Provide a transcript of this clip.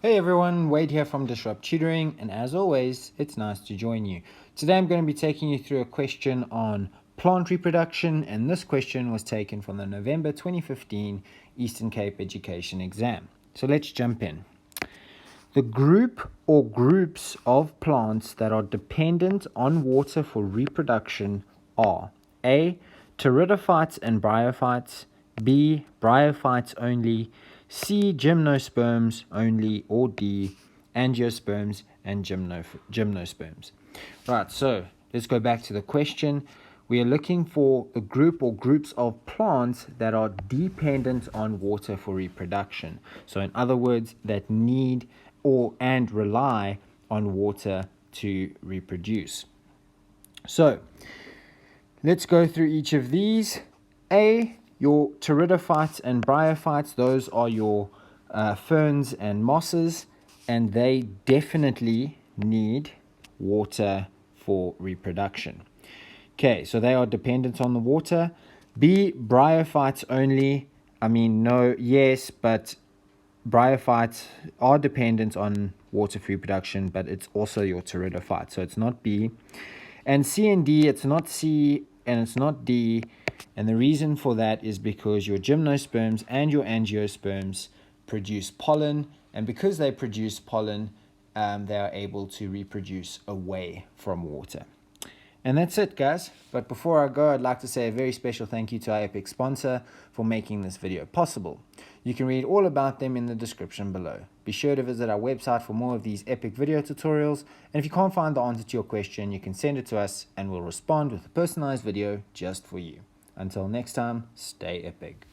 Hey everyone, Wade here from Disrupt Tutoring, and as always, it's nice to join you. Today I'm going to be taking you through a question on plant reproduction, and this question was taken from the November 2015 Eastern Cape Education exam. So let's jump in. The group or groups of plants that are dependent on water for reproduction are A. Pteridophytes and bryophytes, B. Bryophytes only, C. Gymnosperms only, or D. Angiosperms and gymnosperms. Right, so let's go back to the question. We are looking for a group or groups of plants that are dependent on water for reproduction. So in other words, that need and rely on water to reproduce. So let's go through each of these. A, your pteridophytes and bryophytes, those are your ferns and mosses, and they definitely need water for reproduction. Okay, so they are dependent on the water. B, bryophytes only. No, yes, but bryophytes are dependent on water for reproduction, but it's also your pteridophyte, so it's not B. And C and D, it's not C and it's not D, and the reason for that is because your gymnosperms and your angiosperms produce pollen, and because they produce pollen, they are able to reproduce away from water. And that's it, guys. But before I go, I'd like to say a very special thank you to our epic sponsor for making this video possible. You can read all about them in the description below. Be sure to visit our website for more of these epic video tutorials. And if you can't find the answer to your question, you can send it to us and we'll respond with a personalized video just for you. Until next time, stay epic.